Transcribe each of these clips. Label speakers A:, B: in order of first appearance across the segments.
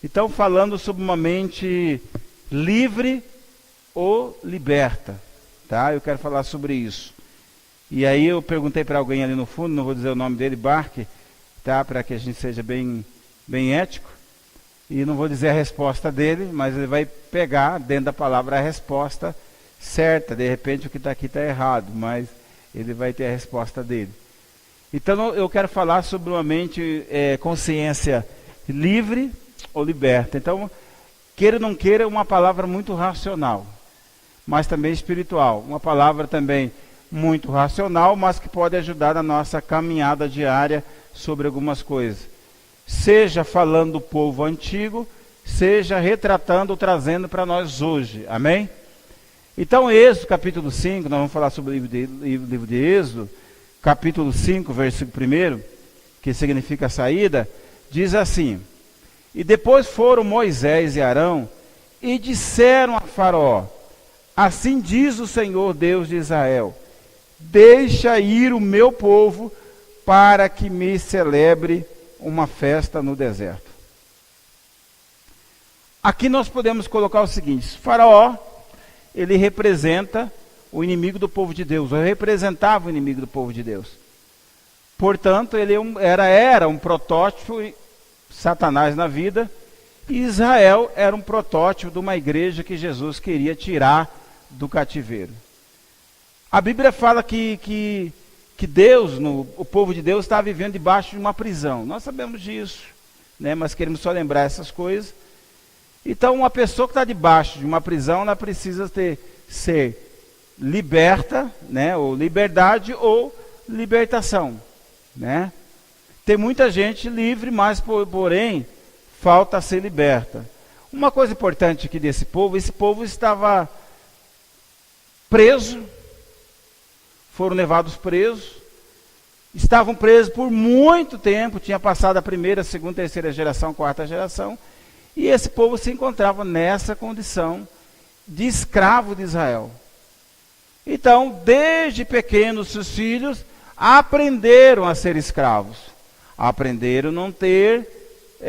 A: Então, falando sobre uma mente livre ou liberta, tá? Eu quero falar sobre isso. E aí eu perguntei para alguém ali no fundo, não vou dizer o nome dele, Barque, tá? Para que a gente seja bem ético. E não vou dizer a resposta dele, mas ele vai pegar dentro da palavra a resposta certa. De repente o que está aqui está errado, mas ele vai ter a resposta dele. Então eu quero falar sobre uma mente, consciência livre ou liberta. Então, queira ou não queira, é uma palavra muito racional, mas também espiritual. Uma palavra também muito racional, mas que pode ajudar na nossa caminhada diária sobre algumas coisas. Seja falando do povo antigo, seja retratando ou trazendo para nós hoje. Amém? Então, Êxodo capítulo 5, nós vamos falar sobre o livro de Êxodo, capítulo 5, versículo 1, que significa saída, diz assim: E depois foram Moisés e Arão e disseram a Faraó: Assim diz o Senhor Deus de Israel: Deixa ir o meu povo para que me celebre uma festa no deserto. Aqui nós podemos colocar o seguinte: Faraó, ele representa o inimigo do povo de Deus, ou representava o inimigo do povo de Deus. Portanto, ele era um protótipo de Satanás na vida, e Israel era um protótipo de uma igreja que Jesus queria tirar do cativeiro. A Bíblia fala que Deus, o povo de Deus, está vivendo debaixo de uma prisão. Nós sabemos disso, né? Mas queremos só lembrar essas coisas. Então, uma pessoa que está debaixo de uma prisão, ela precisa ser liberta, né? Ou liberdade ou libertação, né? Tem muita gente livre, mas porém falta ser liberta. Uma coisa importante aqui desse povo: esse povo estava preso, foram levados presos, estavam presos por muito tempo, tinha passado a primeira, segunda, terceira geração, quarta geração, e esse povo se encontrava nessa condição de escravo de Israel. Então, desde pequenos, seus filhos aprenderam a ser escravos, aprenderam a não ter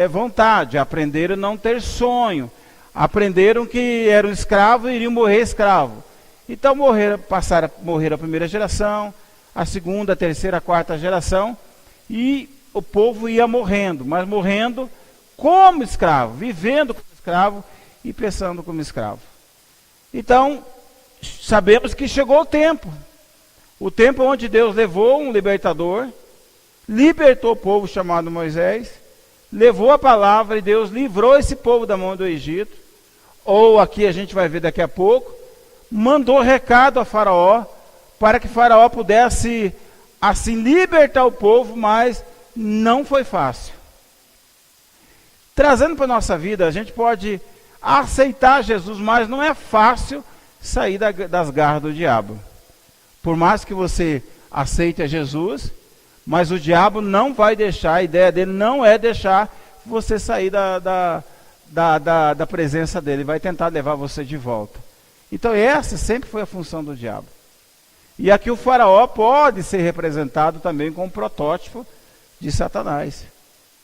A: vontade, aprenderam a não ter sonho, aprenderam que eram escravos e iriam morrer escravo. Então passaram a morrer a primeira geração, a segunda, a terceira, a quarta geração, e o povo ia morrendo, mas morrendo como escravo, vivendo como escravo e pensando como escravo. Então, sabemos que chegou o tempo onde Deus levou um libertador, libertou o povo chamado Moisés, levou a palavra e Deus livrou esse povo da mão do Egito, ou aqui a gente vai ver daqui a pouco, mandou recado a Faraó, para que Faraó pudesse assim libertar o povo, mas não foi fácil. Trazendo para a nossa vida, a gente pode aceitar Jesus, mas não é fácil sair das garras do diabo. Por mais que você aceite a Jesus, mas o diabo não vai deixar, a ideia dele não é deixar você sair da presença dele, vai tentar levar você de volta. Então essa sempre foi a função do diabo. E aqui o Faraó pode ser representado também como um protótipo de Satanás.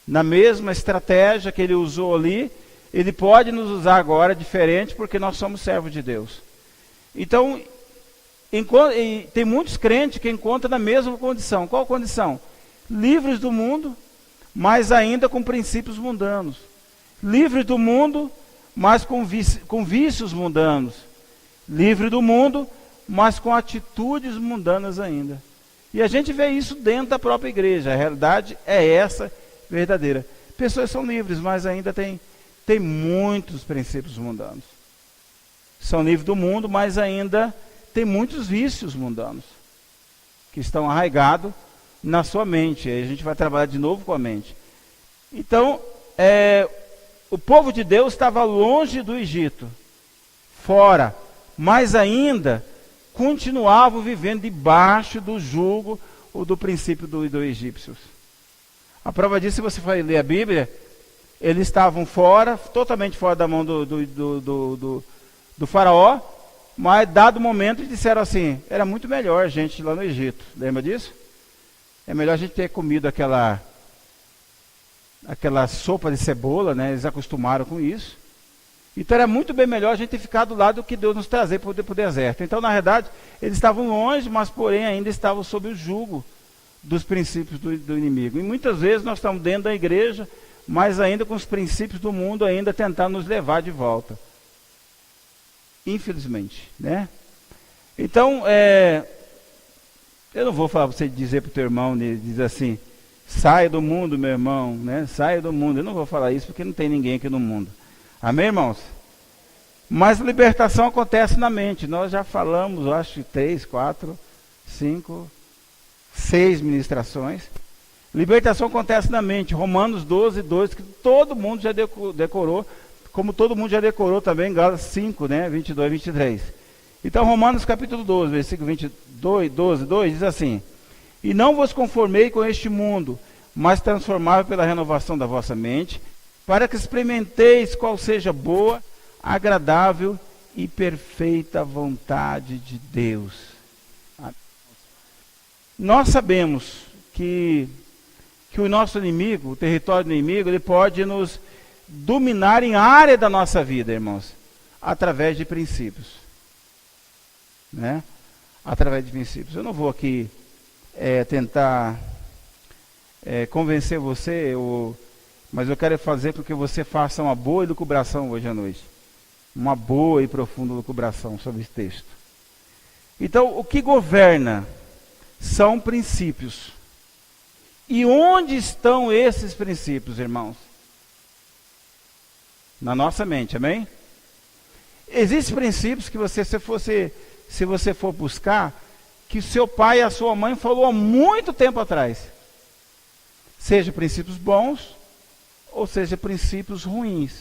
A: Na mesma estratégia que ele usou ali, ele pode nos usar agora diferente, porque nós somos servos de Deus. Então, tem muitos crentes que encontram na mesma condição. Qual condição? Livres do mundo, mas ainda com princípios mundanos. Livres do mundo, mas com vícios mundanos. Livre do mundo, mas com atitudes mundanas ainda. E a gente vê isso dentro da própria igreja. A realidade é essa verdadeira. Pessoas são livres, mas ainda tem muitos princípios mundanos. São livres do mundo, mas ainda tem muitos vícios mundanos que estão arraigados na sua mente. Aí a gente vai trabalhar de novo com a mente. Então, o povo de Deus estava longe do Egito, fora, mas ainda continuavam vivendo debaixo do jugo ou do princípio do egípcios. A prova disso, se você for ler a Bíblia, eles estavam fora, totalmente fora da mão do faraó, mas dado o momento disseram assim: era muito melhor a gente lá no Egito. Lembra disso? É melhor a gente ter comido aquela aquela sopa de cebola, né? Eles acostumaram com isso. Então era muito bem melhor a gente ficar do lado do que Deus nos trazer para o deserto. Então, na verdade, eles estavam longe, mas porém ainda estavam sob o jugo dos princípios do inimigo. E muitas vezes nós estamos dentro da igreja, mas ainda com os princípios do mundo ainda tentando nos levar de volta. Infelizmente, né? Então, eu não vou falar para você dizer para o teu irmão, diz assim, saia do mundo, meu irmão, né? Saia do mundo. Eu não vou falar isso porque não tem ninguém aqui no mundo. Amém, irmãos? Mas libertação acontece na mente. Nós já falamos, eu acho, 3, 4, 5, 6 ministrações. Libertação acontece na mente. Romanos 12, 2, que todo mundo já decorou, como todo mundo já decorou também, Gálatas 5, né? 22, 23. Então, Romanos capítulo 12, versículo 22, 12, 2, diz assim: E não vos conformei com este mundo, mas transformai pela renovação da vossa mente, para que experimenteis qual seja boa, agradável e perfeita vontade de Deus. Nós sabemos que o nosso inimigo, o território do inimigo, ele pode nos dominar em área da nossa vida, irmãos, através de princípios. Né? Através de princípios. Eu não vou aqui tentar convencer você, mas eu quero fazer com que você faça uma boa elucubração hoje à noite. Uma boa e profunda elucubração sobre esse texto. Então, o que governa são princípios. E onde estão esses princípios, irmãos? Na nossa mente, amém? Existem princípios que se você for buscar, que seu pai e a sua mãe falou há muito tempo atrás. Seja princípios bons, ou seja princípios ruins.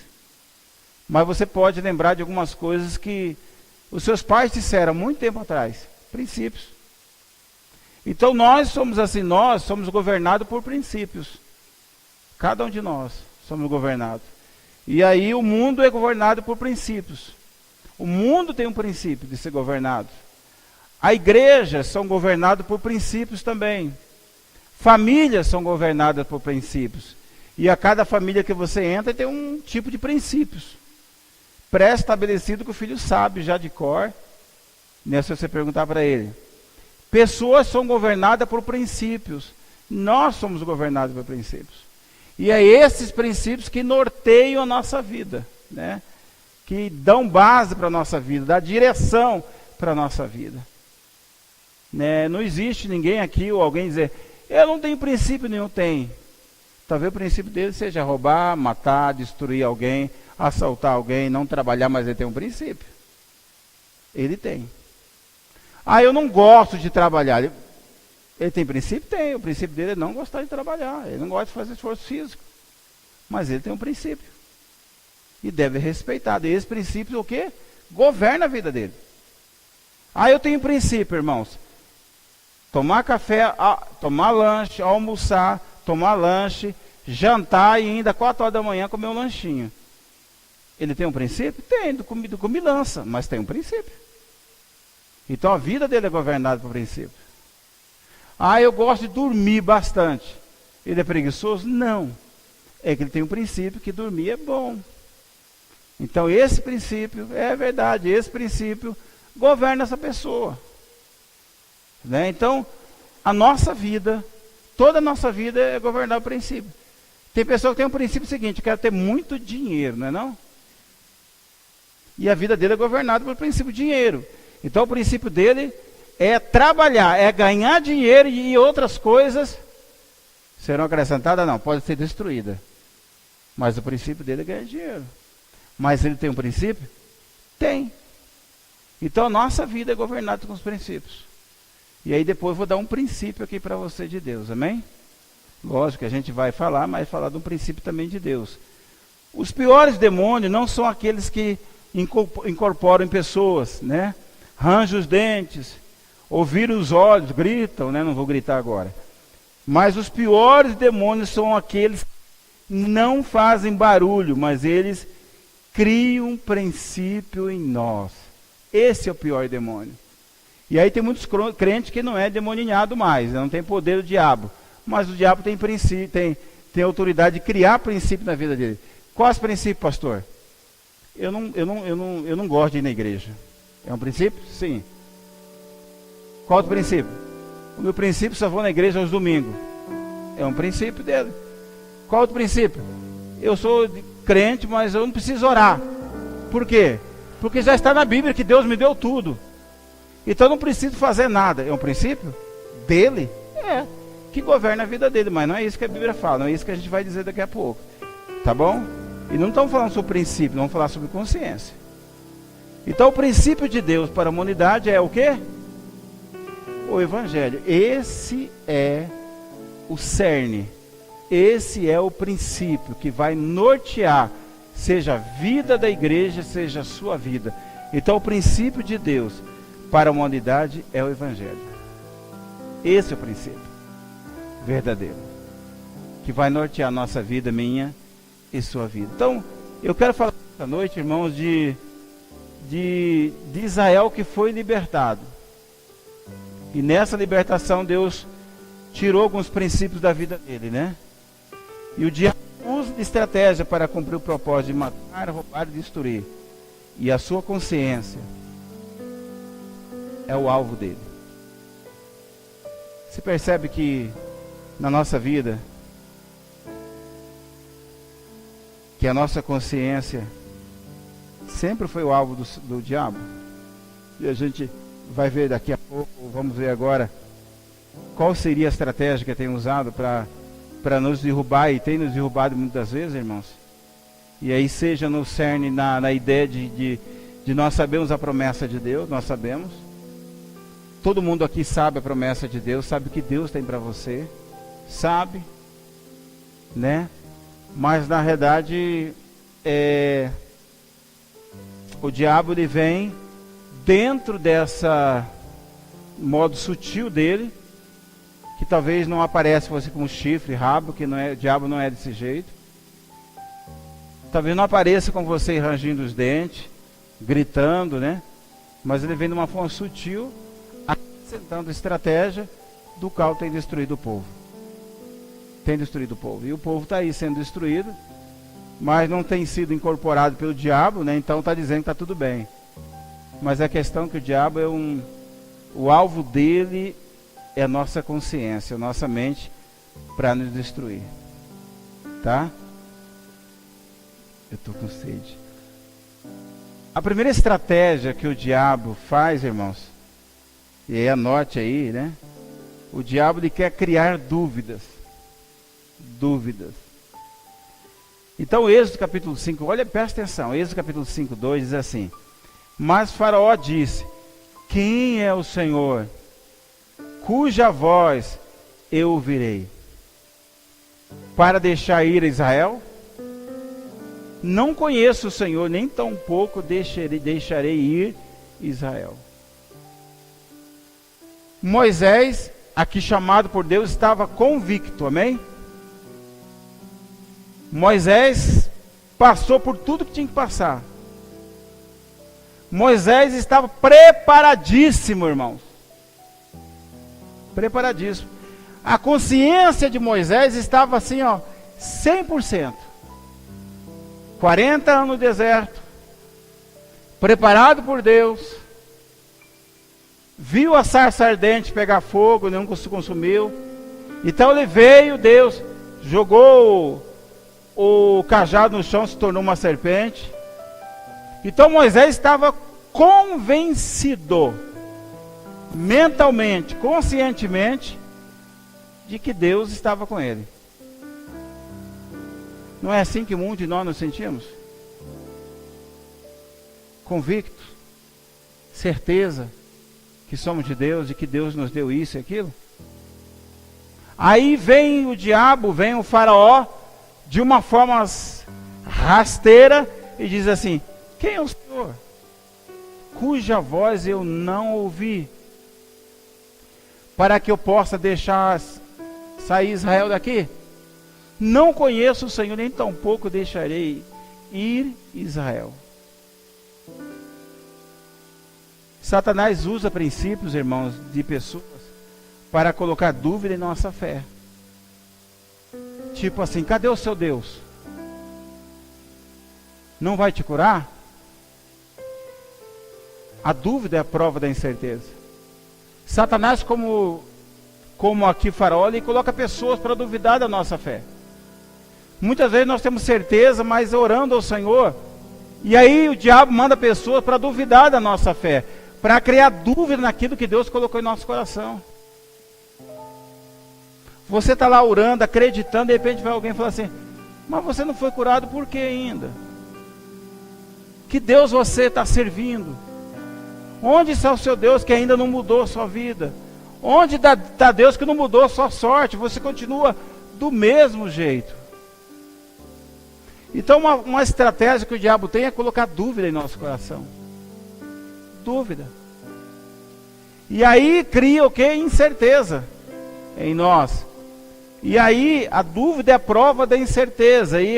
A: Mas você pode lembrar de algumas coisas que os seus pais disseram há muito tempo atrás. Princípios. Então nós somos assim, nós somos governados por princípios. Cada um de nós somos governados. E aí o mundo é governado por princípios. O mundo tem um princípio de ser governado. A igreja são governadas por princípios também. Famílias são governadas por princípios. E a cada família que você entra tem um tipo de princípios. Pré-estabelecido que o filho sabe já de cor. Né, se você perguntar para ele. Pessoas são governadas por princípios. Nós somos governados por princípios. E é esses princípios que norteiam a nossa vida. Né? Que dão base para a nossa vida, dão direção para a nossa vida. Né? Não existe ninguém aqui ou alguém dizer, eu não tenho princípio nenhum. Tem. Talvez o princípio dele seja roubar, matar, destruir alguém, assaltar alguém, não trabalhar, mas ele tem um princípio. Ele tem. Eu não gosto de trabalhar. Ele tem princípio? Tem. O princípio dele é não gostar de trabalhar. Ele não gosta de fazer esforço físico. Mas ele tem um princípio. E deve ser respeitado. E esse princípio o quê? Governa a vida dele. Eu tenho princípio, irmãos. Tomar café, tomar lanche, almoçar, tomar lanche, jantar e ainda 4 horas da manhã comer um lanchinho. Ele tem um princípio? Tem, do comilança, mas tem um princípio. Então a vida dele é governada por princípio. Eu gosto de dormir bastante. Ele é preguiçoso? Não. É que ele tem um princípio que dormir é bom. Então esse princípio, é verdade, esse princípio governa essa pessoa. Né? Então, a nossa vida, toda a nossa vida é governada por princípio. Tem pessoa que tem um princípio seguinte, eu quero ter muito dinheiro, não é não? E a vida dele é governada pelo princípio dinheiro. Então o princípio dele é trabalhar, é ganhar dinheiro e outras coisas serão acrescentadas, não, pode ser destruída. Mas o princípio dele é ganhar dinheiro. Mas ele tem um princípio? Tem. Então a nossa vida é governada com os princípios. E aí depois eu vou dar um princípio aqui para você de Deus, amém? Lógico que a gente vai falar, mas falar de um princípio também de Deus. Os piores demônios não são aqueles que incorporam em pessoas, né? Rangem os dentes, ou viram os olhos, gritam, né? Não vou gritar agora. Mas os piores demônios são aqueles que não fazem barulho, mas eles criam um princípio em nós. Esse é o pior demônio. E aí tem muitos crentes que não é demoninhado mais, não tem poder do diabo. Mas o diabo tem princípio, tem autoridade de criar princípio na vida dele. Quais princípios, pastor? Eu não gosto de ir na igreja. É um princípio? Sim. Qual outro princípio? O meu princípio, só vou na igreja aos domingos. É um princípio dele. Qual outro princípio? Eu sou crente, mas eu não preciso orar. Por quê? Porque já está na Bíblia que Deus me deu tudo. Então eu não preciso fazer nada. É um princípio dele? É. Que governa a vida dele. Mas não é isso que a Bíblia fala. Não é isso que a gente vai dizer daqui a pouco. Tá bom? E não estamos falando sobre princípio, vamos falar sobre consciência. Então o princípio de Deus para a humanidade é o quê? O Evangelho. Esse é o cerne. Esse é o princípio que vai nortear, seja a vida da igreja, seja a sua vida. Então o princípio de Deus para a humanidade é o Evangelho. Esse é o princípio verdadeiro, que vai nortear a nossa vida, minha e sua vida. Então, eu quero falar esta noite, irmãos, de Israel que foi libertado. E nessa libertação Deus tirou alguns princípios da vida dele, né? E o diabo usa de estratégia para cumprir o propósito de matar, roubar e destruir. E a sua consciência é o alvo dele. Você percebe que na nossa vida, que a nossa consciência sempre foi o alvo do diabo? E a gente vai ver daqui a pouco, vamos ver agora, qual seria a estratégia que tem usado para nos derrubar, e tem nos derrubado muitas vezes, irmãos. E aí seja no cerne, na ideia de nós sabemos a promessa de Deus, nós sabemos. Todo mundo aqui sabe a promessa de Deus, sabe o que Deus tem para você, sabe, né? Mas na verdade, o diabo ele vem dentro dessa modo sutil dele, que talvez não aparece você como chifre, rabo, que não é, o diabo não é desse jeito. Talvez não apareça com você rangindo os dentes, gritando, né? Mas ele vem de uma forma sutil, acrescentando estratégia do qual tem destruído o povo. Tem destruído o povo. E o povo está aí sendo destruído, mas não tem sido incorporado pelo diabo, né? Então está dizendo que está tudo bem. Mas a questão é que o diabo é o alvo dele é a nossa consciência, a nossa mente, para nos destruir. Tá? Eu estou com sede. A primeira estratégia que o diabo faz, irmãos, e aí anote aí, né? O diabo ele quer criar dúvidas. Dúvidas. Então, Êxodo capítulo 5, olha, presta atenção. Êxodo capítulo 5, 2 diz assim: Mas Faraó disse: Quem é o Senhor, cuja voz eu ouvirei, para deixar ir a Israel? Não conheço o Senhor, nem tampouco deixarei ir Israel. Moisés, aqui chamado por Deus, estava convicto, amém? Moisés passou por tudo que tinha que passar. Moisés estava preparadíssimo, irmãos. Preparadíssimo. A consciência de Moisés estava assim, ó, 100%. 40 anos no deserto, preparado por Deus, viu a sarça ardente pegar fogo, não se consumiu. Então ele veio, Deus jogou o cajado no chão, se tornou uma serpente. Então Moisés estava convencido, mentalmente, conscientemente, de que Deus estava com ele. Não é assim que muitos de nós nos sentimos? Convictos, certeza que somos de Deus e que Deus nos deu isso e aquilo. Aí vem o diabo, vem o faraó, de uma forma rasteira, e diz assim: quem é o Senhor, cuja voz eu não ouvi, para que eu possa deixar sair Israel daqui? Não conheço o Senhor, nem tampouco deixarei ir Israel. Satanás usa princípios, irmãos, de pessoas para colocar dúvida em nossa fé. tipo assim, cadê o seu Deus? Não vai te curar? A dúvida é a prova da incerteza. Satanás, como aqui Faraó, ele coloca pessoas para duvidar da nossa fé. Muitas vezes nós temos certeza, mas orando ao Senhor, e aí o diabo manda pessoas para duvidar da nossa fé, para criar dúvida naquilo que Deus colocou em nosso coração. Você está lá orando, acreditando, de repente vai alguém falar assim, mas você não foi curado por quê ainda? Que Deus você está servindo? Onde está o seu Deus que ainda não mudou a sua vida? Onde está Deus que não mudou a sua sorte? Você continua do mesmo jeito. Então uma estratégia que o diabo tem é colocar dúvida em nosso coração. Dúvida. E aí cria o quê? Incerteza em nós. E aí a dúvida é a prova da incerteza. E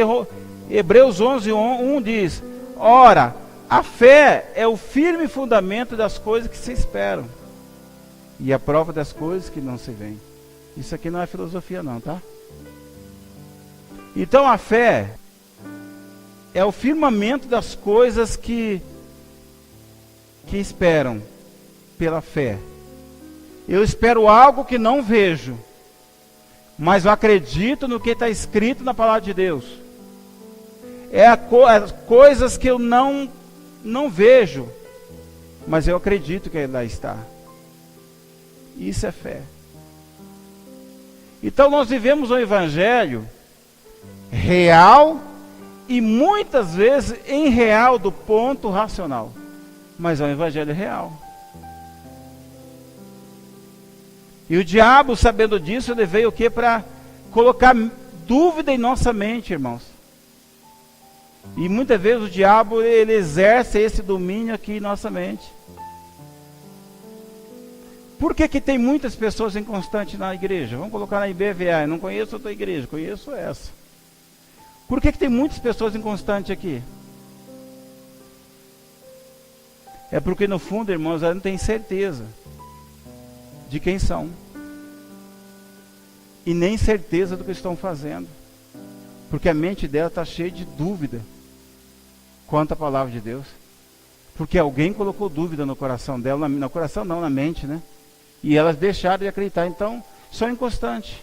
A: Hebreus 11:1 diz, ora, a fé é o firme fundamento das coisas que se esperam e a prova das coisas que não se veem. Isso aqui não é filosofia não, tá? Então a fé é o firmamento das coisas que esperam pela fé. Eu espero algo que não vejo, mas eu acredito no que está escrito na palavra de Deus. As coisas que eu não vejo, mas eu acredito que lá está. Isso é fé. Então nós vivemos um evangelho real e muitas vezes irreal do ponto racional, mas é um evangelho real. E o diabo, sabendo disso, ele veio o quê? Para colocar dúvida em nossa mente, irmãos. E muitas vezes o diabo, ele exerce esse domínio aqui em nossa mente. Por que tem muitas pessoas inconstantes na igreja? Vamos colocar na IBVA, eu não conheço outra igreja, conheço essa. Por que tem muitas pessoas inconstantes aqui? É porque no fundo, irmãos, elas não têm certeza de quem são. E nem certeza do que estão fazendo. Porque a mente dela está cheia de dúvida quanto à palavra de Deus. Porque alguém colocou dúvida no coração dela, no coração não, na mente, né? E elas deixaram de acreditar, então são inconstantes.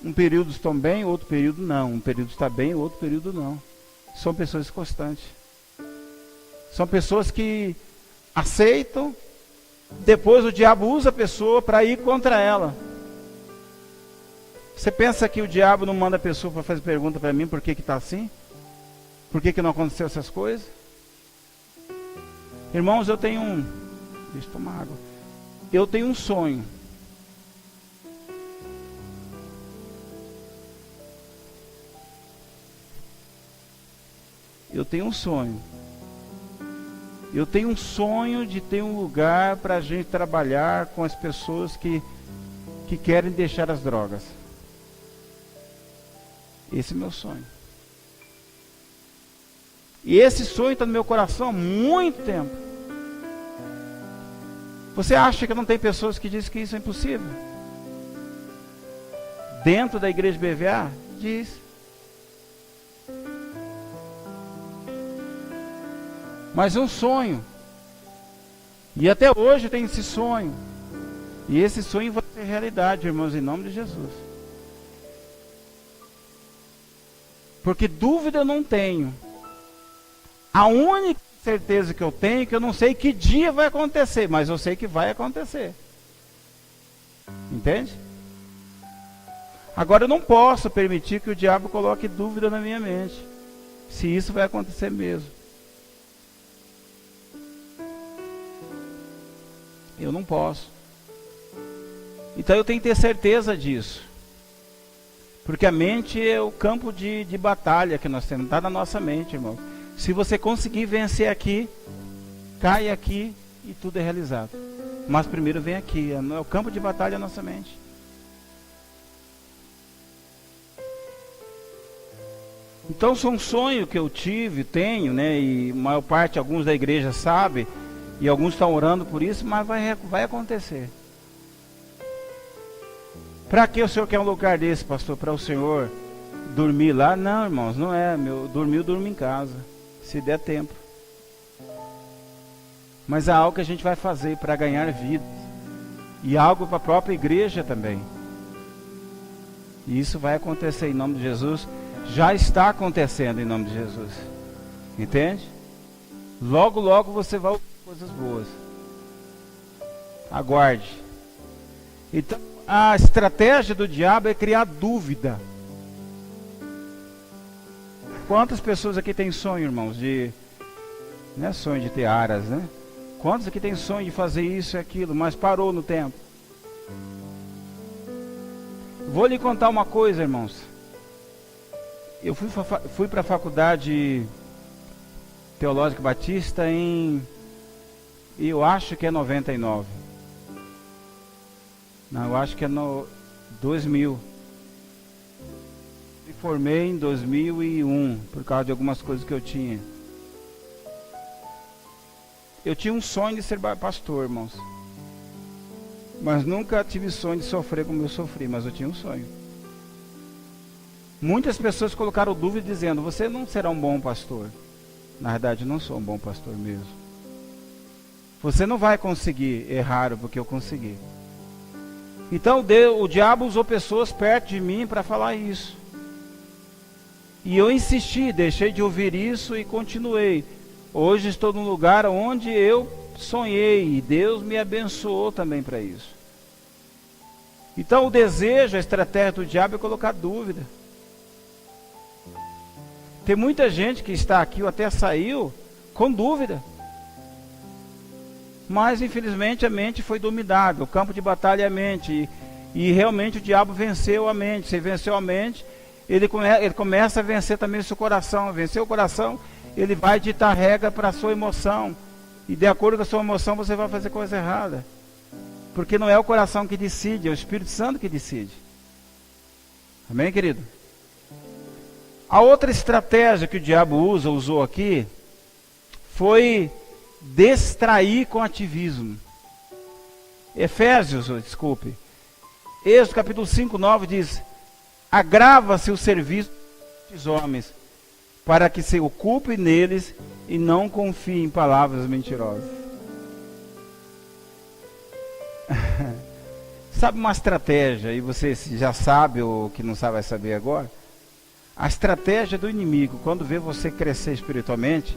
A: Um período estão bem, outro período não. Um período está bem, outro período não. São pessoas inconstantes. São pessoas que aceitam, depois o diabo usa a pessoa para ir contra ela. Você pensa que o diabo não manda a pessoa para fazer pergunta para mim por que está assim? Por que não aconteceu essas coisas? Irmãos, eu tenho deixa eu tomar água. Eu tenho um sonho. Eu tenho um sonho. Eu tenho um sonho de ter um lugar para a gente trabalhar com as pessoas que querem deixar as drogas. Esse é o meu sonho. E esse sonho está no meu coração há muito tempo. Você acha que não tem pessoas que dizem que isso é impossível? Dentro da igreja BVA? Diz. Mas é um sonho. E até hoje tem esse sonho. E esse sonho vai ser realidade, irmãos, em nome de Jesus. Porque dúvida eu não tenho. A única certeza que eu tenho é que eu não sei que dia vai acontecer, mas eu sei que vai acontecer. Entende? Agora eu não posso permitir que o diabo coloque dúvida na minha mente, se isso vai acontecer mesmo. Eu não posso. Então eu tenho que ter certeza disso. Porque a mente é o campo de batalha que nós temos. Está na nossa mente, irmão. Se você conseguir vencer aqui, cai aqui e tudo é realizado. Mas primeiro vem aqui. É o campo de batalha da nossa mente. Então isso é um sonho que eu tive, tenho, né? E a maior parte, alguns da igreja sabem. E alguns estão orando por isso, mas vai acontecer. Para que o senhor quer um lugar desse, pastor? Para o senhor dormir lá? Não, irmãos, não é. Dormir, eu durmo em casa, se der tempo. Mas há algo que a gente vai fazer para ganhar vida. E algo para a própria igreja também. E isso vai acontecer em nome de Jesus. Já está acontecendo em nome de Jesus. Entende? Logo, logo você vai ouvir coisas boas. Aguarde. Então, a estratégia do diabo é criar dúvida. Quantas pessoas aqui têm sonho, irmãos, não é sonho de ter aras, né? Quantos aqui têm sonho de fazer isso e aquilo, mas parou no tempo? Vou lhe contar uma coisa, irmãos. Eu fui para a faculdade Teológica Batista eu acho que é 99. Não, eu acho que é no 2000. Me formei em 2001, por causa de algumas coisas que eu tinha. Eu tinha um sonho de ser pastor, irmãos. Mas nunca tive sonho de sofrer como eu sofri, mas eu tinha um sonho. Muitas pessoas colocaram dúvida dizendo, você não será um bom pastor. Na verdade, eu não sou um bom pastor mesmo. Você não vai conseguir, errar porque eu consegui. Então o diabo usou pessoas perto de mim para falar isso. E eu insisti, deixei de ouvir isso e continuei. Hoje estou num lugar onde eu sonhei e Deus me abençoou também para isso. Então o desejo, a estratégia do diabo é colocar dúvida. Tem muita gente que está aqui ou até saiu com dúvida. Mas infelizmente a mente foi dominada, o campo de batalha é a mente. E realmente o diabo venceu a mente. Se venceu a mente, ele começa a vencer também o seu coração. Vencer o coração, ele vai ditar regra para a sua emoção. E de acordo com a sua emoção você vai fazer coisa errada. Porque não é o coração que decide, é o Espírito Santo que decide. Amém, querido? A outra estratégia que o diabo usou aqui, foi distrair com ativismo. Êxodo capítulo 5, 9 diz, agrava-se o serviço dos homens, para que se ocupe neles e não confie em palavras mentirosas. Sabe uma estratégia, e você já sabe ou que não sabe vai saber agora? A estratégia do inimigo, quando vê você crescer espiritualmente,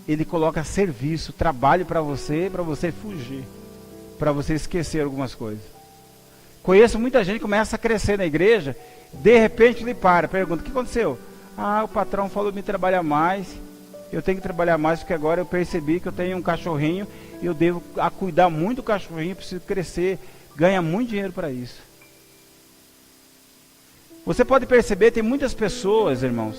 A: ele coloca serviço, trabalho para você fugir, para você esquecer algumas coisas. Conheço muita gente que começa a crescer na igreja, de repente ele pergunta, o que aconteceu? O patrão falou me trabalhar mais, eu tenho que trabalhar mais porque agora eu percebi que eu tenho um cachorrinho, e eu devo cuidar muito do cachorrinho, preciso crescer, ganha muito dinheiro para isso. Você pode perceber, tem muitas pessoas, irmãos,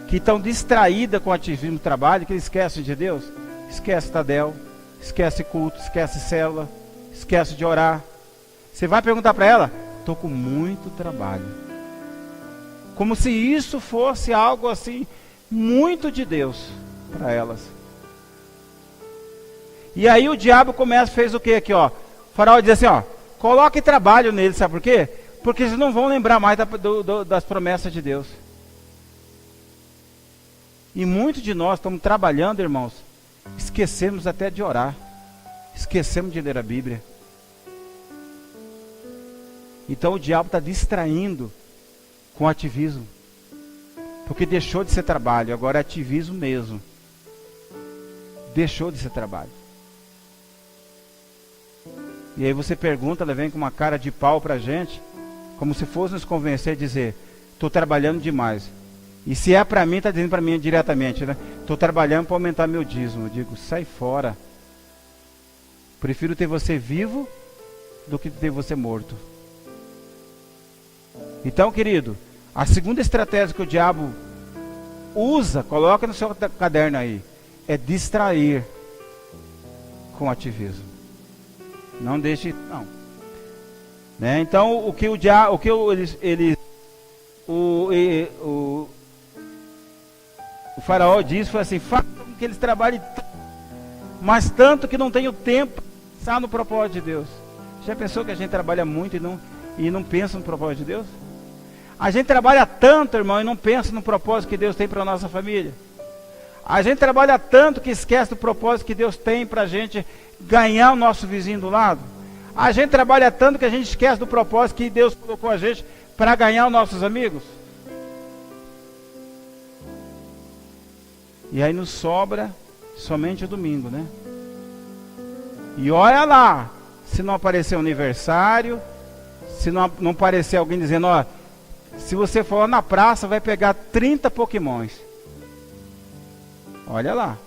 A: que estão distraídas com o ativismo do trabalho, que eles esquecem de Deus. Esquece Tadel, esquece culto, esquece célula, esquece de orar. Você vai perguntar para ela, estou com muito trabalho. Como se isso fosse algo assim, muito de Deus para elas. E aí o diabo fez o que aqui, ó? O faraó diz assim, ó, coloque trabalho nele, sabe por quê? Porque eles não vão lembrar mais das promessas de Deus. E muitos de nós estamos trabalhando, irmãos, esquecemos até de orar, esquecemos de ler a Bíblia. Então o diabo está distraindo com ativismo, porque deixou de ser trabalho, agora é ativismo mesmo. Deixou de ser trabalho. E aí você pergunta, ela vem com uma cara de pau para a gente, como se fosse nos convencer a dizer, estou trabalhando demais. E se é para mim, está dizendo para mim diretamente, né? Estou trabalhando para aumentar meu dízimo. Eu digo, sai fora. Prefiro ter você vivo do que ter você morto. Então, querido, a segunda estratégia que o diabo usa, coloca no seu caderno aí, é distrair com ativismo. Não deixe, não. Né? Então, o faraó disse, foi assim, façam que eles trabalhem tanto, mas tanto que não tenham tempo para pensar no propósito de Deus. Já pensou que a gente trabalha muito e não pensa no propósito de Deus? A gente trabalha tanto, irmão, e não pensa no propósito que Deus tem para a nossa família. A gente trabalha tanto que esquece do propósito que Deus tem para a gente ganhar o nosso vizinho do lado. A gente trabalha tanto que a gente esquece do propósito que Deus colocou a gente para ganhar os nossos amigos. E aí nos sobra somente o domingo, né? E olha lá, se não aparecer aniversário, se não aparecer alguém dizendo, ó, se você for lá na praça, vai pegar 30 pokémons. Olha lá.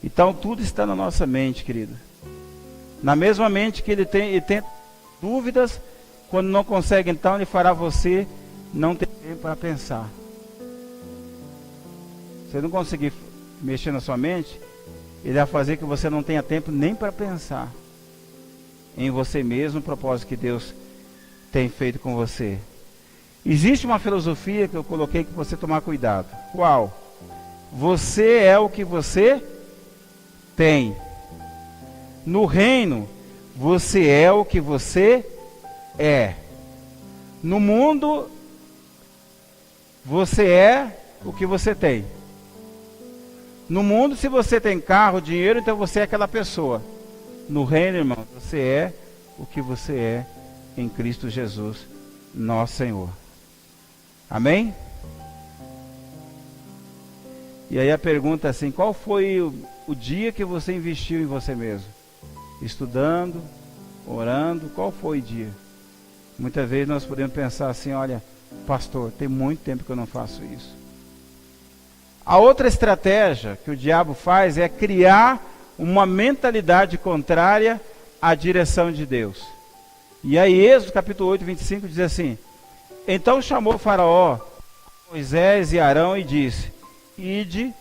A: Então tudo está na nossa mente, querido. Na mesma mente que ele tem dúvidas, quando não consegue, então ele fará você não ter tempo para pensar. Se ele não conseguir mexer na sua mente, ele vai fazer que você não tenha tempo nem para pensar em você mesmo, o propósito que Deus tem feito com você. Existe uma filosofia que eu coloquei que você tomar cuidado. Qual? Você é o que você tem. No reino, você é o que você é. No mundo, você é o que você tem. No mundo, se você tem carro, dinheiro, então você é aquela pessoa. No reino, irmão, você é o que você é em Cristo Jesus, nosso Senhor. Amém? E aí a pergunta é assim, qual foi o dia que você investiu em você mesmo? Estudando, orando, qual foi o dia? Muitas vezes nós podemos pensar assim, olha, pastor, tem muito tempo que eu não faço isso. A outra estratégia que o diabo faz é criar uma mentalidade contrária à direção de Deus. E aí Êxodo capítulo 8, 25 diz assim, então chamou o faraó, Moisés e Arão e disse, ide,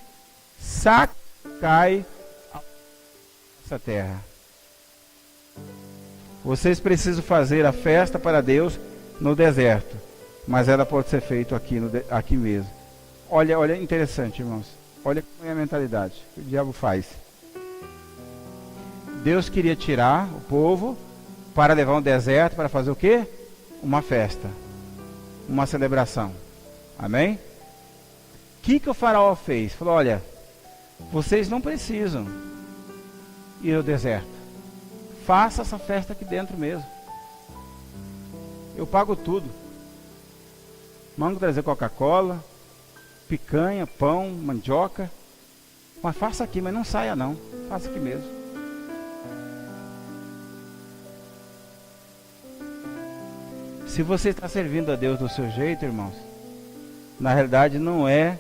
A: sacrificai essa terra. Vocês precisam fazer a festa para Deus no deserto, mas ela pode ser feita aqui mesmo. Olha, interessante, irmãos. Olha como é a mentalidade que o diabo faz. Deus queria tirar o povo para levar um deserto para fazer o quê? Uma festa, uma celebração. Amém? O que o faraó fez? Falou, olha, vocês não precisam ir ao deserto. Faça essa festa aqui dentro mesmo. Eu pago tudo. Mando trazer Coca-Cola, picanha, pão, mandioca. Mas faça aqui, mas não saia não. Faça aqui mesmo. Se você está servindo a Deus do seu jeito, irmãos, na realidade não é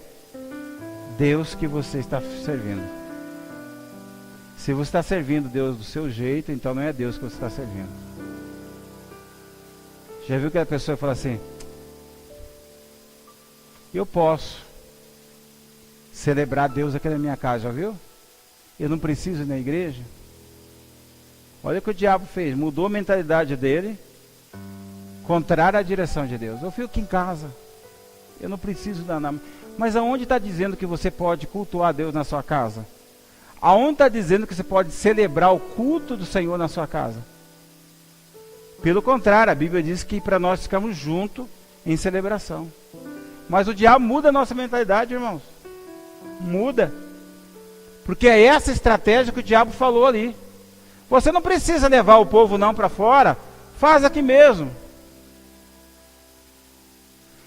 A: Deus que você está servindo. Se você está servindo Deus do seu jeito, então não é Deus que você está servindo. Já viu que a pessoa fala assim, eu posso celebrar Deus aqui na minha casa, já viu? Eu não preciso ir na igreja. Olha o que o diabo fez, mudou a mentalidade dele, contrária à direção de Deus. Eu fico aqui em casa, eu não preciso dar nada. Mas aonde está dizendo que você pode cultuar Deus na sua casa? Aonde está dizendo que você pode celebrar o culto do Senhor na sua casa? Pelo contrário, a Bíblia diz que para nós ficamos juntos em celebração. Mas o diabo muda a nossa mentalidade, irmãos. Muda. Porque é essa estratégia que o diabo falou ali. Você não precisa levar o povo não para fora, faz aqui mesmo.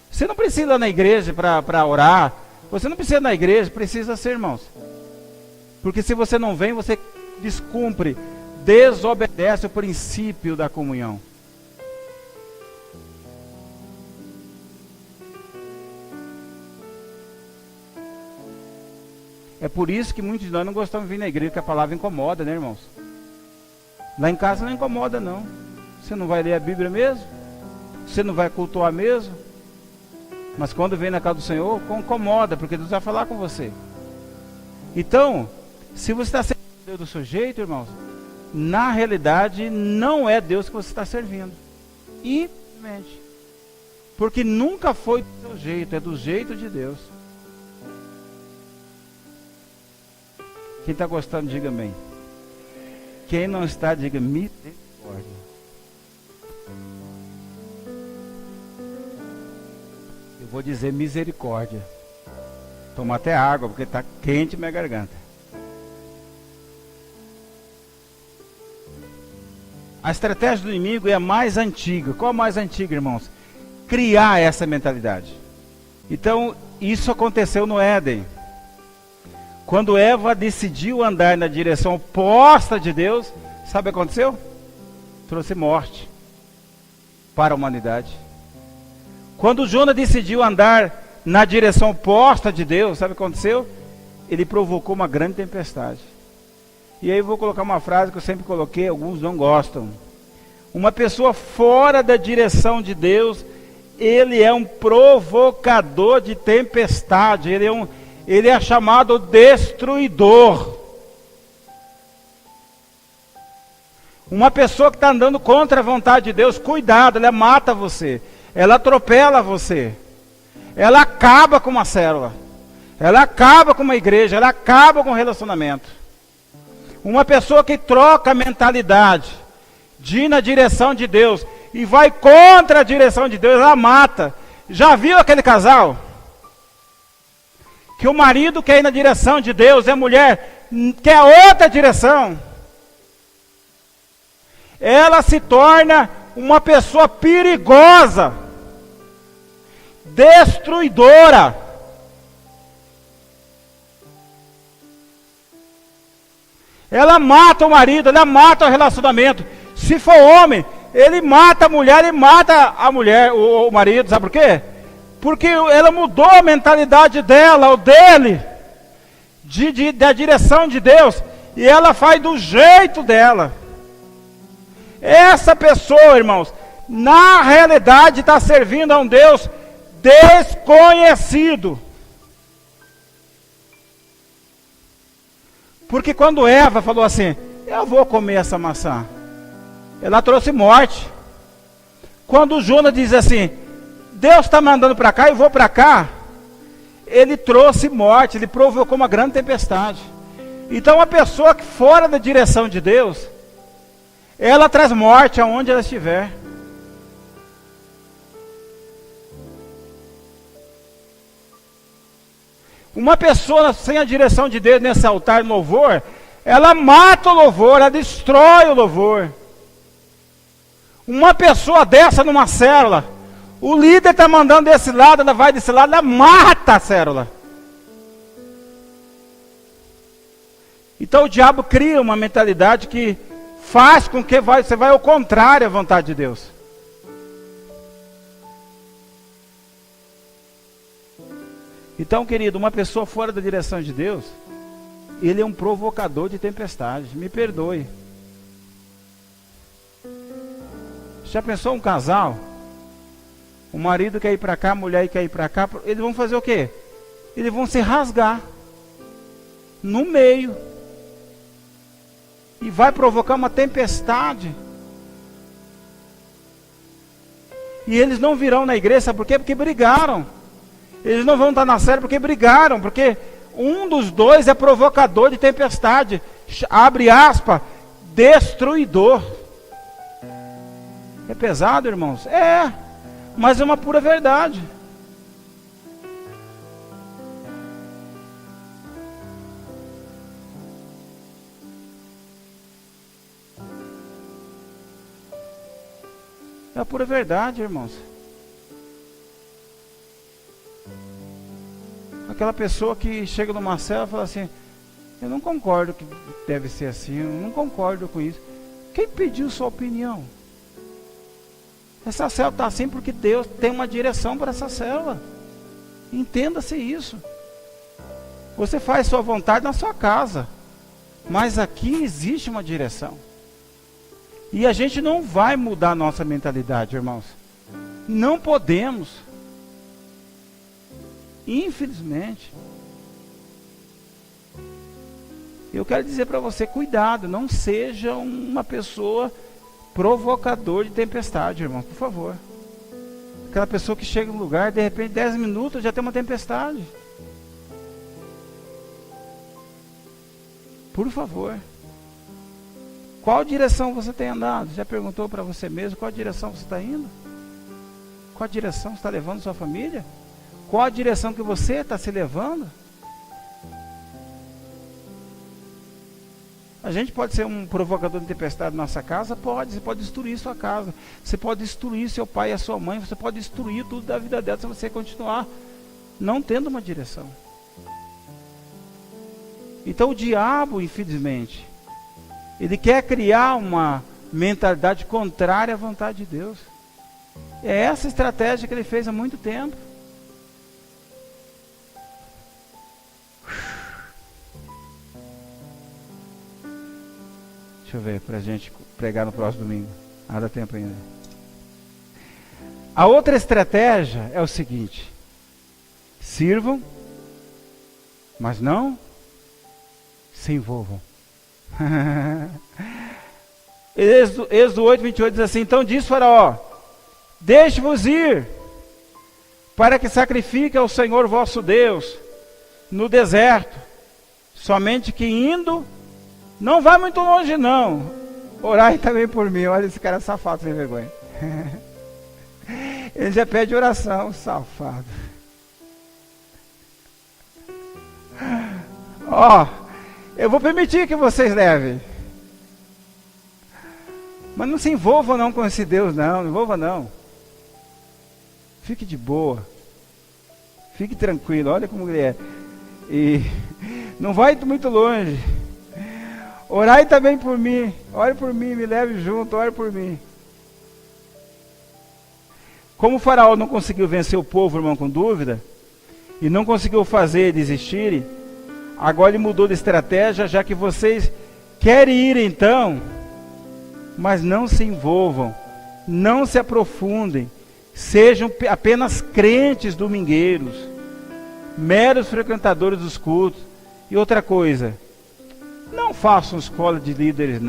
A: Você não precisa ir lá na igreja para orar. Você não precisa ir na igreja, precisa ser, irmãos. Porque se você não vem, você descumpre, desobedece o princípio da comunhão. É por isso que muitos de nós não gostamos de vir na igreja, porque a palavra incomoda, né, irmãos? Lá em casa não incomoda, não. Você não vai ler a Bíblia mesmo? Você não vai cultuar mesmo? Mas quando vem na casa do Senhor, incomoda, porque Deus vai falar com você. Então, se você está servindo Deus do seu jeito, irmãos, na realidade não é Deus que você está servindo. Infelizmente. Porque nunca foi do seu jeito, é do jeito de Deus. Quem está gostando, diga amém. Quem não está, diga misericórdia. Eu vou dizer misericórdia. Toma até água, porque está quente minha garganta. A estratégia do inimigo é a mais antiga. Qual a mais antiga, irmãos? Criar essa mentalidade. Então, isso aconteceu no Éden. Quando Eva decidiu andar na direção oposta de Deus, sabe o que aconteceu? Trouxe morte para a humanidade. Quando Jonas decidiu andar na direção oposta de Deus, sabe o que aconteceu? Ele provocou uma grande tempestade. E aí eu vou colocar uma frase que eu sempre coloquei, alguns não gostam. Uma pessoa fora da direção de Deus, ele é um provocador de tempestade, ele é chamado destruidor. Uma pessoa que está andando contra a vontade de Deus, cuidado, ela mata você, ela atropela você, ela acaba com uma célula, ela acaba com uma igreja, ela acaba com um relacionamento. Uma pessoa que troca a mentalidade de ir na direção de Deus e vai contra a direção de Deus, ela mata. Já viu aquele casal? Que o marido quer ir na direção de Deus e a mulher quer outra direção. Ela se torna uma pessoa perigosa, destruidora. Ela mata o marido, ela mata o relacionamento. Se for homem, ele mata a mulher, ele mata a mulher, o marido, sabe por quê? Porque ela mudou a mentalidade dela, ou dele, da direção de Deus, e ela faz do jeito dela. Essa pessoa, irmãos, na realidade está servindo a um Deus desconhecido. Porque quando Eva falou assim, eu vou comer essa maçã, ela trouxe morte. Quando Jonas diz assim, Deus está mandando para cá, eu vou para cá, ele trouxe morte, ele provocou uma grande tempestade. Então a pessoa que fora da direção de Deus, ela traz morte aonde ela estiver. Uma pessoa sem a direção de Deus nesse altar de louvor, ela mata o louvor, ela destrói o louvor. Uma pessoa dessa numa célula, o líder está mandando desse lado, ela vai desse lado, ela mata a célula. Então o diabo cria uma mentalidade que faz com que você vai ao contrário à vontade de Deus. Então, querido, uma pessoa fora da direção de Deus, ele é um provocador de tempestade. Me perdoe. Já pensou um casal? O marido quer ir para cá, a mulher quer ir para cá. Eles vão fazer o quê? Eles vão se rasgar no meio. E vai provocar uma tempestade. E eles não virão na igreja, sabe por quê? Porque brigaram. Eles não vão estar na série porque brigaram, porque um dos dois é provocador de tempestade, abre aspas, destruidor. É pesado, irmãos? É, mas é uma pura verdade. É a pura verdade, irmãos. Aquela pessoa que chega numa célula e fala assim, eu não concordo que deve ser assim, eu não concordo com isso. Quem pediu sua opinião? Essa célula está assim porque Deus tem uma direção para essa célula. Entenda-se isso. Você faz sua vontade na sua casa, mas aqui existe uma direção. E a gente não vai mudar a nossa mentalidade, irmãos. Não podemos. Infelizmente. Eu quero dizer para você, cuidado, não seja uma pessoa provocador de tempestade, irmão, por favor. Aquela pessoa que chega no lugar, de repente 10 minutos já tem uma tempestade. Por favor. Qual direção você tem andado? Já perguntou para você mesmo qual direção você está indo? Qual direção você está levando sua família? Qual a direção que você está se levando? A gente pode ser um provocador de tempestade na nossa casa? Pode. Você pode destruir sua casa. Você pode destruir seu pai e a sua mãe. Você pode destruir tudo da vida dela se você continuar não tendo uma direção. Então o diabo, infelizmente, ele quer criar uma mentalidade contrária à vontade de Deus. É essa estratégia que ele fez há muito tempo. Deixa eu ver, para a gente pregar no próximo domingo. Dá tempo ainda. A outra estratégia é o seguinte: sirvam, mas não se envolvam. Êxodo 8:28 diz assim: então diz Faraó: deixe-vos ir, para que sacrifique ao Senhor vosso Deus no deserto, somente que indo, não vai muito longe não, orai também por mim. Olha esse cara safado, sem vergonha. Ele já pede oração, safado. Eu vou permitir que vocês levem, mas não se envolvam não com esse Deus, não envolva não. Fique de boa, fique tranquilo, olha como ele é. E não vai muito longe. Orai também por mim, ore por mim, me leve junto, ore por mim. Como o faraó não conseguiu vencer o povo, irmão, com dúvida, e não conseguiu fazer desistirem, agora ele mudou de estratégia, já que vocês querem ir então, mas não se envolvam, não se aprofundem, sejam apenas crentes domingueiros, meros frequentadores dos cultos. E outra coisa, não façam escola de líderes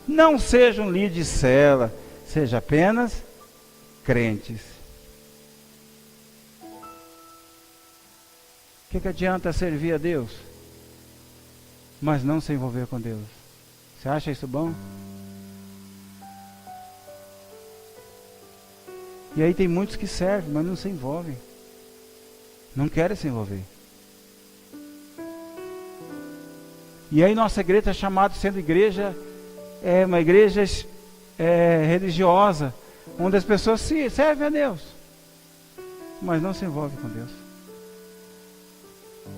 A: não sejam líderes de cela, seja apenas crentes. O que adianta servir a Deus, mas não se envolver com Deus? Você acha isso bom? E aí tem muitos que servem, mas não se envolvem, não querem se envolver. E aí nossa igreja é chamada, sendo igreja, uma igreja religiosa, onde as pessoas servem a Deus, mas não se envolvem com Deus.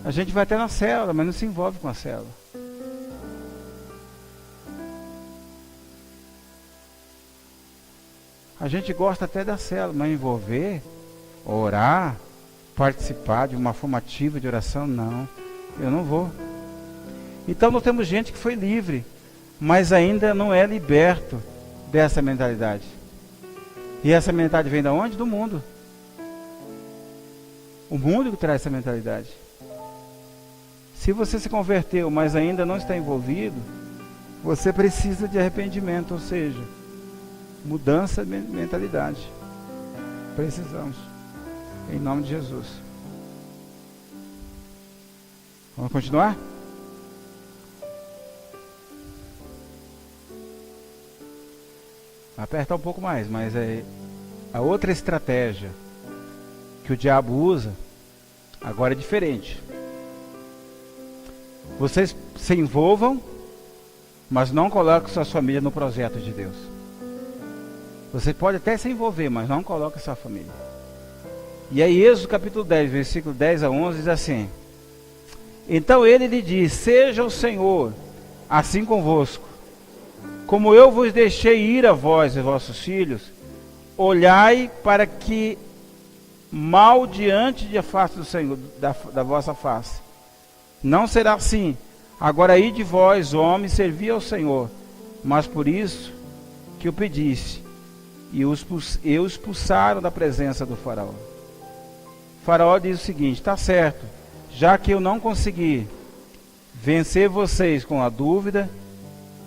A: A gente vai até na célula, mas não se envolve com a célula. A gente gosta até da célula, mas envolver, orar, participar de uma formativa de oração, não, eu não vou. Então nós temos gente que foi livre, mas ainda não é liberto dessa mentalidade. E essa mentalidade vem de onde? Do mundo. O mundo que traz essa mentalidade. Se você se converteu, mas ainda não está envolvido, você precisa de arrependimento, ou seja, mudança de mentalidade. Precisamos. Em nome de Jesus. Vamos continuar? Apertar um pouco mais, mas a outra estratégia que o diabo usa agora é diferente. Vocês se envolvam, mas não coloquem sua família no projeto de Deus. Você pode até se envolver, mas não coloque sua família. E aí Êxodo capítulo 10, versículo 10 a 11 diz assim: então ele lhe diz: seja o Senhor assim convosco, como eu vos deixei ir a vós e vossos filhos, olhai para que mal diante de face do Senhor, da vossa face. Não será assim. Agora ide vós, homens, servi ao Senhor. Mas por isso que eu pedisse, e os expulsaram da presença do faraó. O faraó diz o seguinte: está certo, já que eu não consegui vencer vocês com a dúvida,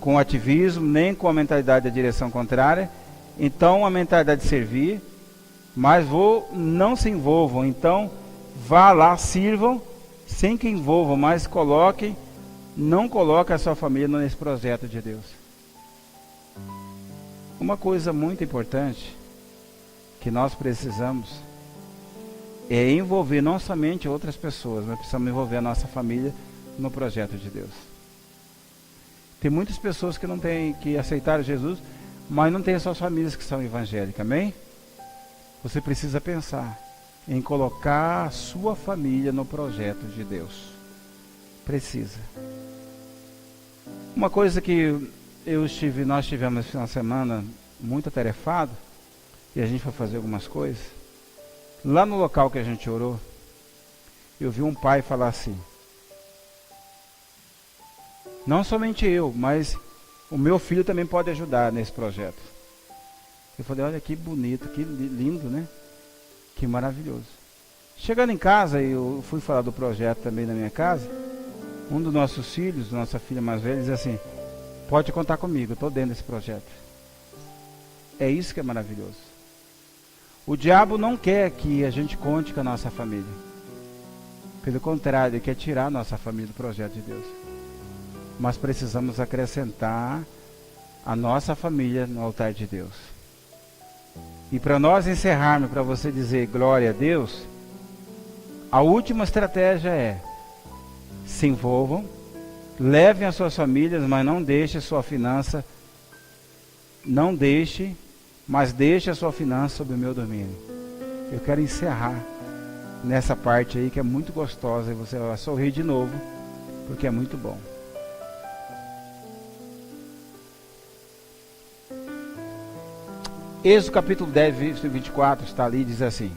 A: com o ativismo, nem com a mentalidade da direção contrária, então a mentalidade de servir, mas não se envolvam, então vá lá, sirvam, sem que envolvam, mas coloquem não coloque a sua família nesse projeto de Deus. Uma coisa muito importante que nós precisamos é envolver não somente outras pessoas, mas precisamos envolver a nossa família no projeto de Deus. Tem muitas pessoas que não têm, que aceitaram Jesus, mas não tem suas famílias que são evangélicas, amém? Você precisa pensar em colocar a sua família no projeto de Deus. Precisa. Uma coisa que nós tivemos esse final de semana muito atarefado, e a gente foi fazer algumas coisas. Lá no local que a gente orou, eu vi um pai falar assim: não somente eu, mas o meu filho também pode ajudar nesse projeto. Eu falei, olha que bonito, que lindo, né? Que maravilhoso. Chegando em casa, eu fui falar do projeto também na minha casa. Um dos nossos filhos, nossa filha mais velha, diz assim: pode contar comigo, eu estou dentro desse projeto. É isso que é maravilhoso. O diabo não quer que a gente conte com a nossa família. Pelo contrário, ele quer tirar a nossa família do projeto de Deus. Mas precisamos acrescentar a nossa família no altar de Deus. E para nós encerrarmos, para você dizer glória a Deus, a última estratégia é: se envolvam, levem as suas famílias, mas não deixe a sua finança, mas deixe a sua finança sob o meu domínio. Eu quero encerrar nessa parte aí que é muito gostosa, e você vai sorrir de novo, porque é muito bom. Êxodo capítulo 10, versículo 24, está ali, diz assim: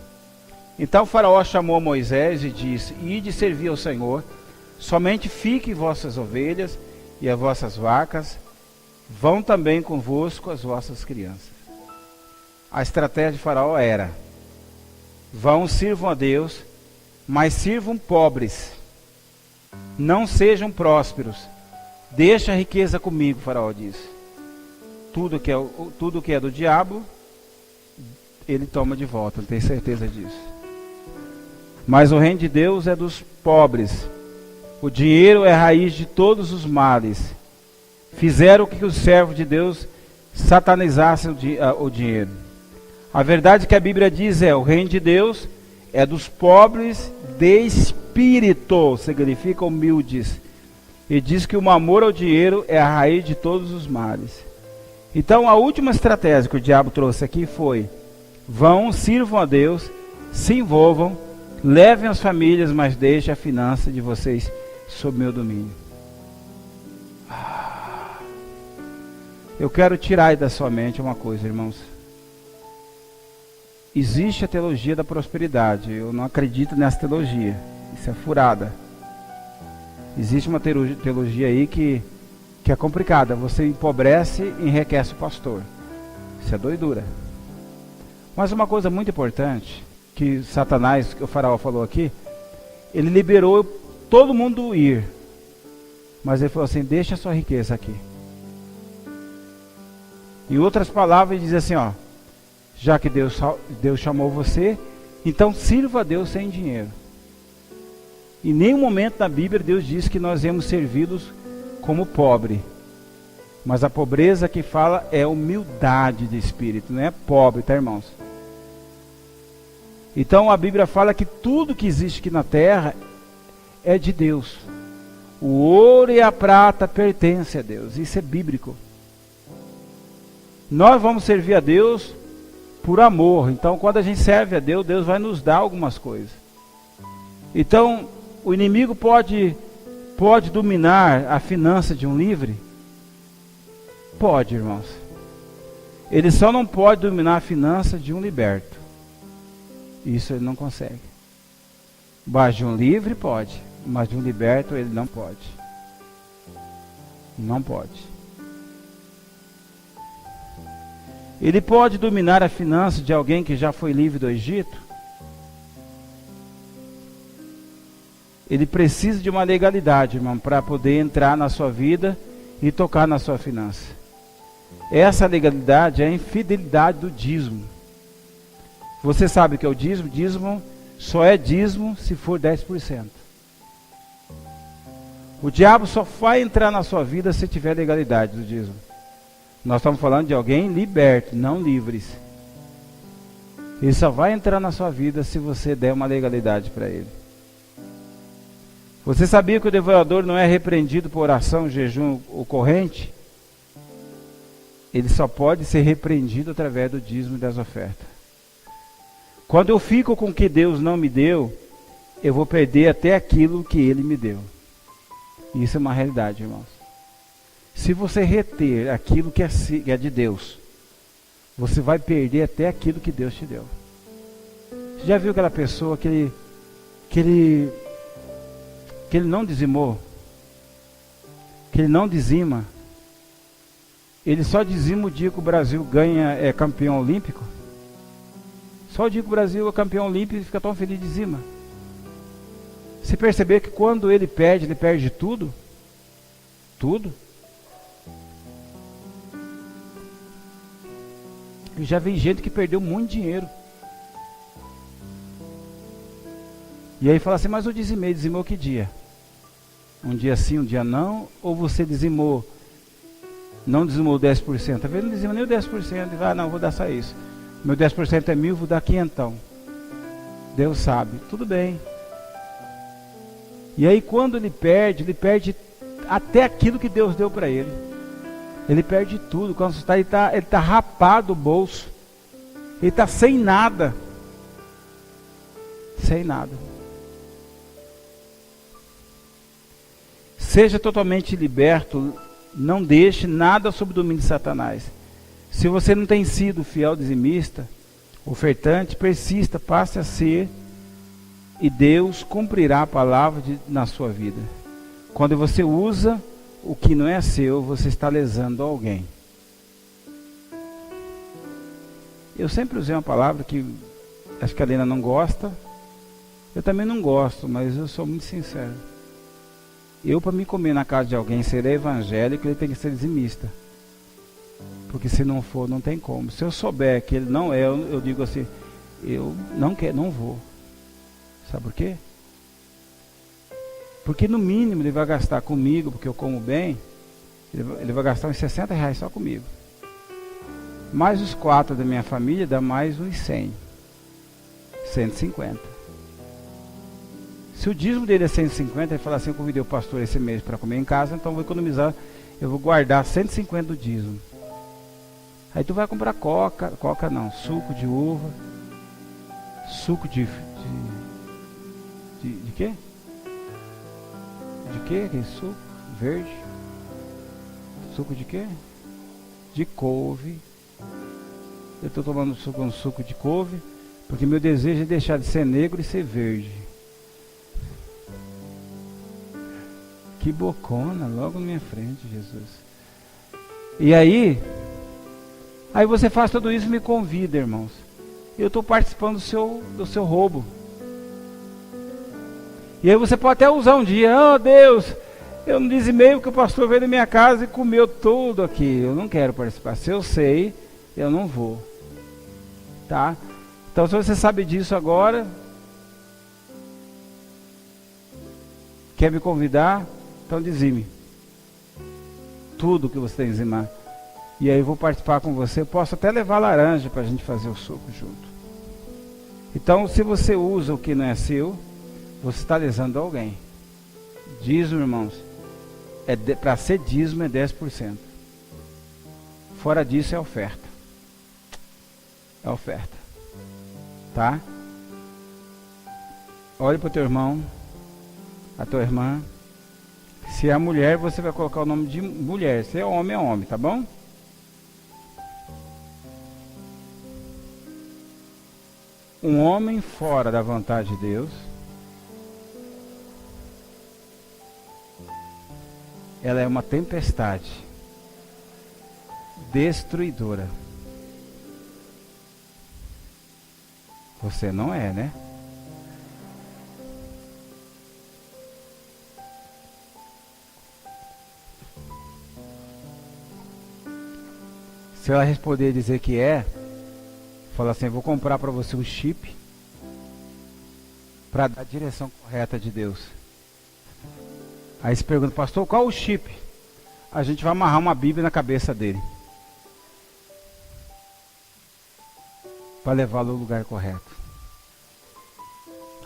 A: então Faraó chamou Moisés e disse: ide servir ao Senhor, somente fiquem vossas ovelhas e as vossas vacas, vão também convosco as vossas crianças. A estratégia de Faraó era: vão, sirvam a Deus, mas sirvam pobres, não sejam prósperos, deixa a riqueza comigo, Faraó disse. Tudo que é do diabo, ele toma de volta, não tenho certeza disso. Mas o reino de Deus é dos pobres. O dinheiro é a raiz de todos os males. Fizeram que os servos de Deus satanizassem o dinheiro. A verdade que a Bíblia diz é: o reino de Deus é dos pobres de espírito, significa humildes. E diz que o amor ao dinheiro é a raiz de todos os males. Então a última estratégia que o diabo trouxe aqui foi: vão, sirvam a Deus, se envolvam, levem as famílias, mas deixem a finança de vocês sob meu domínio. Eu quero tirar da sua mente uma coisa, irmãos. Existe a teologia da prosperidade. Eu não acredito nessa teologia. Isso é furada. Existe uma teologia aí que é complicada. Você empobrece e enriquece o pastor. Isso é doidura. Mas uma coisa muito importante, que Satanás, que o Faraó falou aqui, ele liberou todo mundo ir. Mas ele falou assim: deixa a sua riqueza aqui. Em outras palavras, ele diz assim, ó: já que Deus chamou você, então sirva a Deus sem dinheiro. Em nenhum momento na Bíblia Deus diz que nós íamos servi-los como pobre. Mas a pobreza que fala é humildade de espírito, não é pobre, tá, irmãos? Então a Bíblia fala que tudo que existe aqui na terra é de Deus. O ouro e a prata pertencem a Deus. Isso é bíblico. Nós vamos servir a Deus por amor. Então quando a gente serve a Deus, Deus vai nos dar algumas coisas. Então o inimigo pode dominar a finança de um livre? Pode, irmãos. Ele só não pode dominar a finança de um liberto. Isso ele não consegue. Mas de um livre pode, mas de um liberto ele não pode. Não pode. Ele pode dominar a finança de alguém que já foi livre do Egito? Ele precisa de uma legalidade, irmão, para poder entrar na sua vida e tocar na sua finança. Essa legalidade é a infidelidade do dízimo. Você sabe o que é o dízimo? Dízimo só é dízimo se for 10%. O diabo só vai entrar na sua vida se tiver legalidade do dízimo. Nós estamos falando de alguém liberto, não livres. Ele só vai entrar na sua vida se você der uma legalidade para ele. Você sabia que o devorador não é repreendido por oração, jejum ou corrente? Ele só pode ser repreendido através do dízimo e das ofertas. Quando eu fico com o que Deus não me deu, eu vou perder até aquilo que Ele me deu. Isso é uma realidade, irmãos. Se você reter aquilo que é de Deus, você vai perder até aquilo que Deus te deu. Você já viu aquela pessoa que ele não dizimou? Que ele não dizima? Ele só dizima o dia que o Brasil ganha, campeão olímpico? Só o dia que o Brasil é campeão olímpico, ele fica tão feliz, dizima. Se perceber que quando ele perde tudo. Tudo. E já vi gente que perdeu muito dinheiro. E aí fala assim, mas eu dizimou que dia? Um dia sim, um dia não? Ou você não dizimou 10%? Tá vendo? Não dizimou nem o 10%. Ele vai, não, vou dar só isso. Meu 10% é 1.000, vou dar 500. Deus sabe. Tudo bem. E aí quando ele perde até aquilo que Deus deu para ele. Ele perde tudo. Quando ele está rapado o bolso. Ele está sem nada. Sem nada. Seja totalmente liberto. Não deixe nada sob o domínio de Satanás. Se você não tem sido fiel dizimista, ofertante, persista, passe a ser, e Deus cumprirá a palavra na sua vida. Quando você usa o que não é seu, você está lesando alguém. Eu sempre usei uma palavra que acho que a Lena não gosta, eu também não gosto, mas eu sou muito sincero. Eu, para me comer na casa de alguém, serei evangélico, ele tem que ser dizimista. Porque se não for, não tem como. Se eu souber que ele não é, eu digo assim, eu não quero, não vou. Sabe por quê? Porque no mínimo ele vai gastar comigo, porque eu como bem, ele vai gastar uns R$60 só comigo. Mais os 4 da minha família, dá mais uns 100. 150. Se o dízimo dele é 150, ele fala assim, eu convidei o pastor esse mês para comer em casa, então eu vou economizar, eu vou guardar 150 do dízimo. Aí tu vai comprar coca não, suco de uva, suco de quê? De quê? Aquele suco verde? Suco de quê? De couve. Eu estou tomando um suco de couve, porque meu desejo é deixar de ser negro e ser verde. Que bocona, logo na minha frente, Jesus. E aí você faz tudo isso e me convida, irmãos. Eu estou participando do seu roubo. E aí você pode até usar um dia, oh Deus, eu não dizimei porque o pastor veio da minha casa e comeu tudo aqui. Eu não quero participar. Se eu sei, eu não vou. Tá? Então se você sabe disso agora, quer me convidar, então dizime. Tudo que você tem que dizimar. E aí eu vou participar com você. Eu posso até levar laranja para a gente fazer o suco junto. Então, se você usa o que não é seu, você está lesando alguém. Dízimo, irmãos, para ser dízimo é 10%. Fora disso é oferta. É oferta. Tá? Olhe para o teu irmão, a tua irmã. Se é mulher, você vai colocar o nome de mulher. Se é homem, tá bom? Um homem fora da vontade de Deus, ela é uma tempestade destruidora. Você não é, né? Se ela responder e dizer que é, fala assim, vou comprar para você um chip para dar a direção correta de Deus. Aí você pergunta, pastor, qual o chip? A gente vai amarrar uma Bíblia na cabeça dele. Para levá-lo ao lugar correto.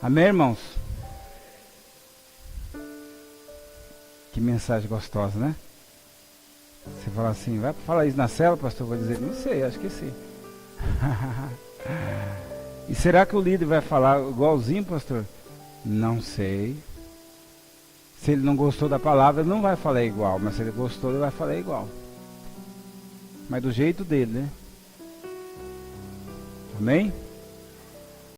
A: Amém, irmãos? Que mensagem gostosa, né? Você fala assim, vai falar isso na célula, pastor? Eu vou dizer, não sei, acho que sim. E será que o líder vai falar igualzinho, pastor? Não sei. Se ele não gostou da palavra, ele não vai falar igual. Mas se ele gostou, ele vai falar igual. Mas do jeito dele, né? Amém?